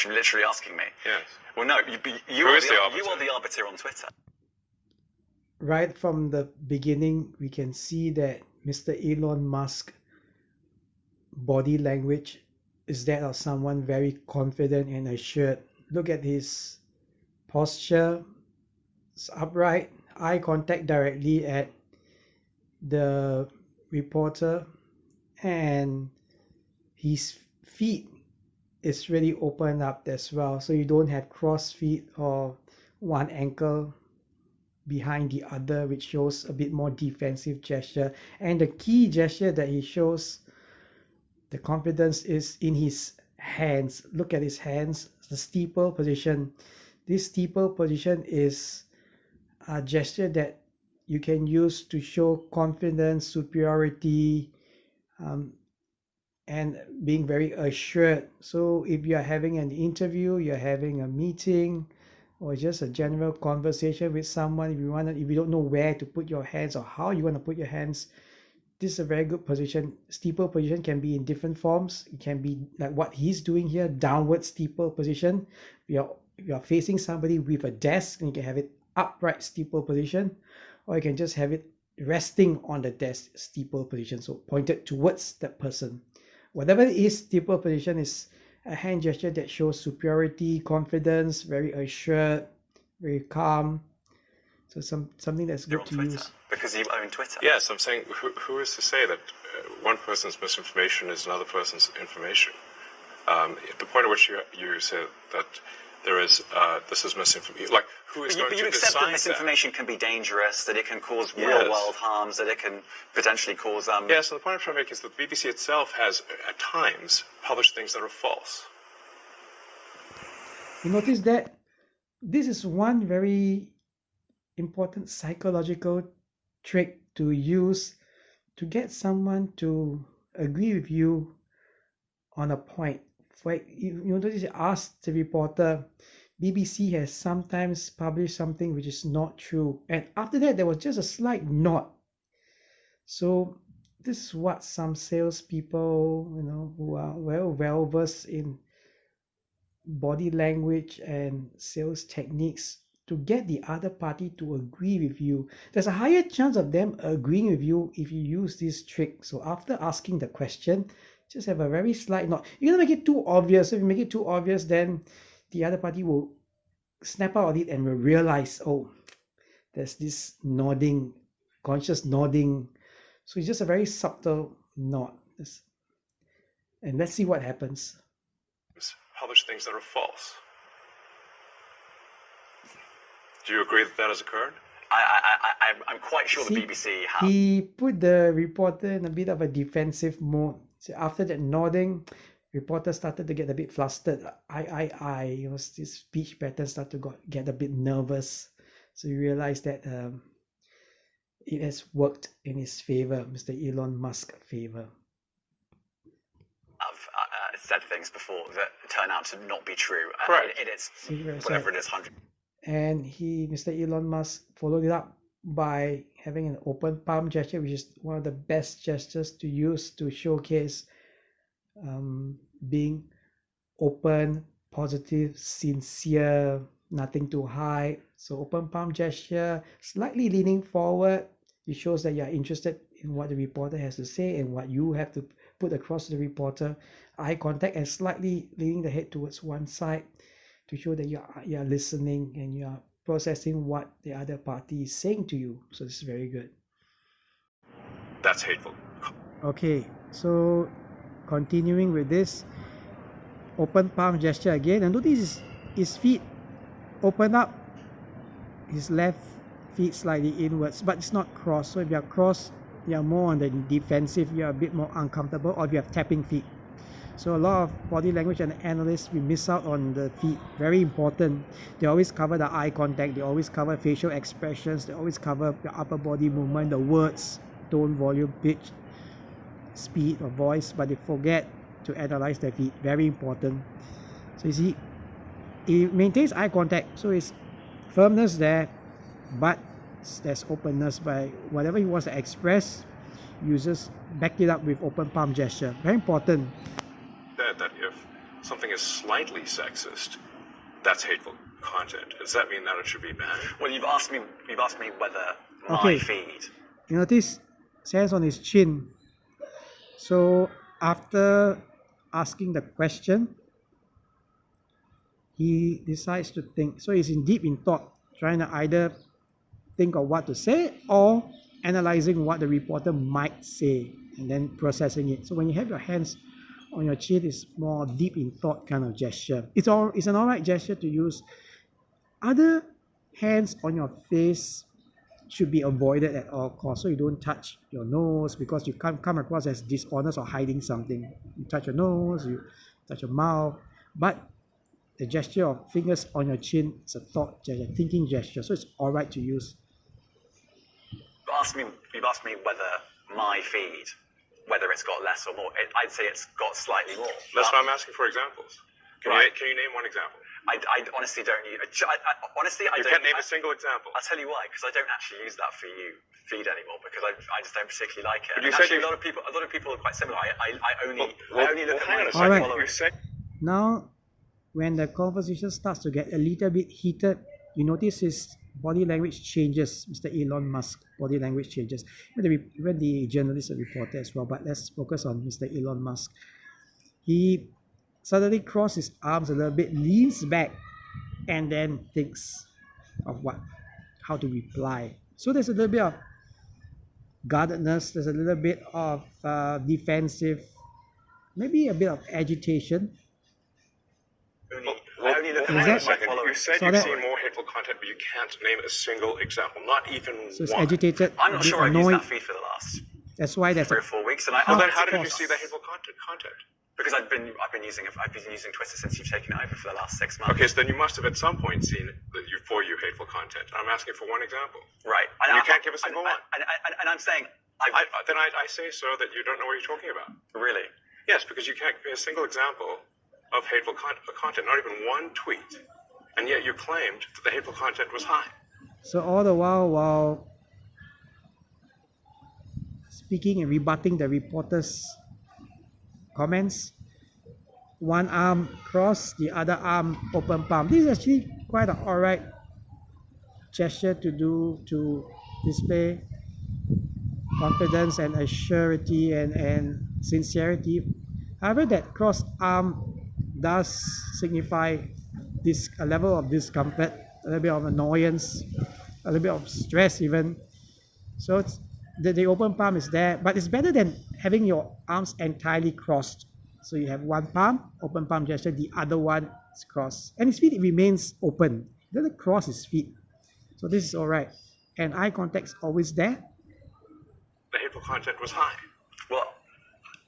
literally asking me. Yes. Well, no, you are the arbiter on Twitter. Right from the beginning, we can see that Mr. Elon Musk body language is that of someone very confident and assured. Look at his posture. It's upright, eye contact directly at the reporter, and his feet is really open up as well, so you don't have cross feet or one ankle behind the other, which shows a bit more defensive gesture. And the key gesture that he shows the confidence is in his hands. Look at his hands, the steeple position. This steeple position is a gesture that you can use to show confidence, superiority, and being very assured. So if you are having an interview, you're having a meeting, or just a general conversation with someone, if you don't know where to put your hands or how you want to put your hands, this is a very good position. Steeple position can be in different forms. It can be like what he's doing here, downward steeple position. You are facing somebody with a desk, and you can have it upright steeple position, or you can just have it resting on the desk steeple position, so pointed towards that person. Whatever it is, steeple position is a hand gesture that shows superiority, confidence, very assured, very calm. So something that's good to use. Because you own Twitter. Yes, I'm saying, who is to say that one person's misinformation is another person's information? The point at which you said that there is this is misinformation. Like, who is going to decide that? You accept that misinformation can be dangerous, that it can cause real world harms, that it can potentially cause Yes, and the point I'm trying to make is that the BBC itself has at times published things that are false. You notice that this is one very important psychological trick to use to get someone to agree with you on a point. You notice he asked the reporter, BBC has sometimes published something which is not true, and after that there was just a slight nod. So this is what some salespeople, who are well versed in body language and sales techniques, to get the other party to agree with you. There's a higher chance of them agreeing with you if you use this trick. So after asking the question, just have a very slight nod. You don't make it too obvious. If you make it too obvious, then the other party will snap out of it and will realize, oh, there's this nodding, conscious nodding. So it's just a very subtle nod. And let's see what happens. Publish things that are false. Do you agree that has occurred? I'm quite sure the BBC have. He put the reporter in a bit of a defensive mode. So after that nodding, reporter started to get a bit flustered. This speech pattern started to get a bit nervous. So you realize that it has worked in his favor, Mr. Elon Musk favor. I've said things before that turn out to not be true. Right. It is whatever it is, 100. And Mr. Elon Musk followed it up by having an open palm gesture, which is one of the best gestures to use to showcase being open, positive, sincere, nothing to hide. So open palm gesture, slightly leaning forward. It shows that you are interested in what the reporter has to say and what you have to put across to the reporter. Eye contact and slightly leaning the head towards one side to show that you are listening and you are processing what the other party is saying to you. So this is very good. That's hateful. Okay, so continuing with this open palm gesture again, and notice his feet open up, his left feet slightly inwards, but it's not crossed. So if you are crossed, you are more on the defensive, you are a bit more uncomfortable, or you have tapping feet. So a lot of body language and analysts, we miss out on the feet. Very important. They always cover the eye contact, they always cover facial expressions, they always cover the upper body movement, the words, tone, volume, pitch, speed or voice, but they forget to analyze their feet. Very important. So you see, he maintains eye contact, so it's firmness there, but there's openness by whatever he wants to express, users back it up with open palm gesture. Very important. That if something is slightly sexist, that's hateful content. Does that mean that it should be banned? Well, you've asked me whether my Okay. feed. You notice his hands on his chin. So after asking the question, he decides to think. So he's deep in thought, trying to either think of what to say or analyzing what the reporter might say and then processing it. So when you have your hands on your chin, it's more deep in thought kind of gesture. It's an alright gesture to use. Other hands on your face should be avoided at all costs. So you don't touch your nose because you can't come across as dishonest or hiding something. You touch your nose, you touch your mouth, but the gesture of fingers on your chin is a thought gesture, thinking gesture. So it's alright to use. You've asked me whether my feed, whether it's got less or more. I'd say it's got slightly more. That's why I'm asking for examples. Can you name one example? I honestly don't use. Honestly, I You don't. can't name a single example. I'll tell you why, because I don't actually use that for you feed anymore because I just don't particularly like it. But you And said actually, you- a lot of people are quite similar. I only look at hang on my a second. Alright. You said Now, when the conversation starts to get a little bit heated, you notice his body language changes. Mr. Elon Musk body language changes. Even the journalist and reporter as well, but let's focus on Mr. Elon Musk. He suddenly crosses his arms a little bit, leans back, and then thinks of how to reply. So there's a little bit of guardedness, there's a little bit of defensive, maybe a bit of agitation. I only look Is at that- my followers. You said So you've that- seen more hateful content, but you can't name a single example, not even So it's one. agitated, I'm a not bit sure I've used annoyed. that feed for the last That's why there's 3 a or 4 weeks, and Well, then how did you course. see the hateful content? because I've been using Twitter since you've taken it over for the last 6 months. Okay, so then you must have at some point seen for you hateful content. I'm asking for one example. Right. You can't give a single one. And I'm saying, Then I say, sir, that you don't know what you're talking about. really. Yes, because you can't give me a single example of hateful content, not even one tweet. And yet you claimed that the hateful content was high. So all the while speaking and rebutting the reporter's comments, one arm crossed, the other arm open palm. This is actually quite an alright gesture to do to display confidence and assurity and sincerity. However, that crossed arm does signify a level of discomfort, a little bit of annoyance, a little bit of stress even. So the open palm is there, but it's better than having your arms entirely crossed. So you have one palm, open palm gesture, the other one is crossed. And his feet remains open. He doesn't cross his feet. So this is alright. And eye contact is always there. The hateful content was high. Well,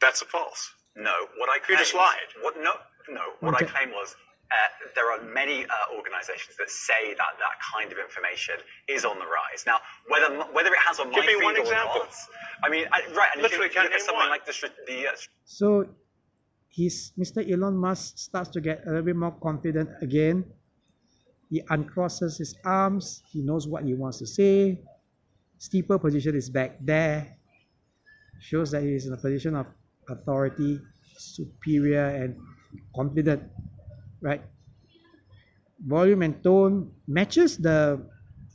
That's a false. no. What I You claimed, just lied. What I Okay. claimed was there are many organisations that say that kind of information is on the rise. Now, whether it has on my Give me feed one or example. not, I mean, right? And Literally you can can't look at name something one. like the So Mr. Elon Musk starts to get a little bit more confident again. He uncrosses his arms. He knows what he wants to say. Steeple position is back there. Shows that he is in a position of authority, superior and confident, right? Volume and tone matches the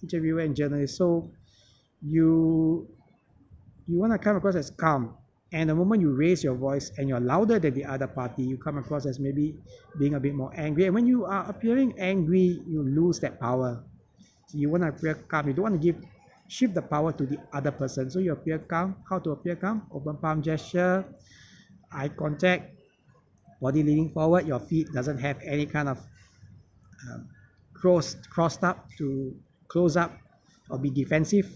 interviewer and journalist. So you want to come across as calm. And the moment you raise your voice and you're louder than the other party, you come across as maybe being a bit more angry. And when you are appearing angry, you lose that power. So you want to appear calm. You don't want to shift the power to the other person. So you appear calm. How to appear calm? Open palm gesture, eye contact, body leaning forward. Your feet doesn't have any kind of crossed up to close up or be defensive.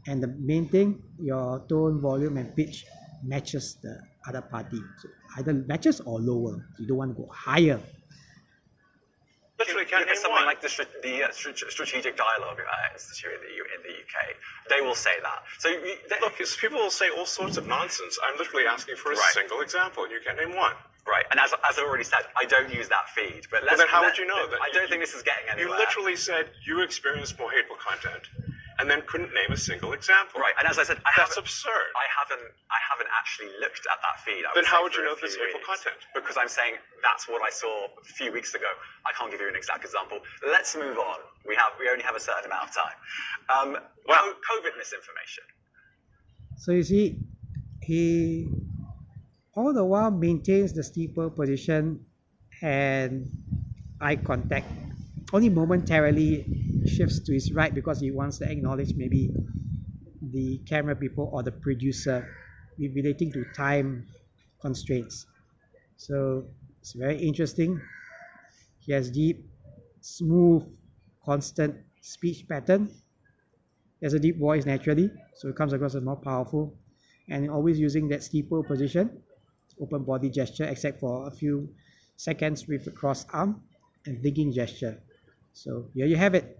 And the main thing, your tone, volume, and pitch matches the other party. So either matches or lower. You don't want to go higher. Literally Look can't at name something one. like the Strategic Dialogue Institute in the UK. They will say that. So Look, people will say all sorts of nonsense. I'm literally asking for a Right. single example, and you can't name one. right. And as I already said, I don't use that feed. But then how would you know that I don't think this is getting You anywhere. literally said you experienced more hateful content, and then couldn't name a single example. Right, and as I said, That's absurd. I haven't actually looked at that feed. Then how would you know this hateful content? Because I'm saying that's what I saw a few weeks ago. I can't give you an exact example. Let's move on. We only have a certain amount of time. COVID misinformation. So you see, he all the while maintains the steeple position and eye contact. Only momentarily shifts to his right because he wants to acknowledge maybe the camera people or the producer relating to time constraints. So it's very interesting. He has deep, smooth, constant speech pattern. He has a deep voice naturally, so it comes across as more powerful, and always using that steeple position, open body gesture, except for a few seconds with the crossed arm and thinking gesture. So here you have it.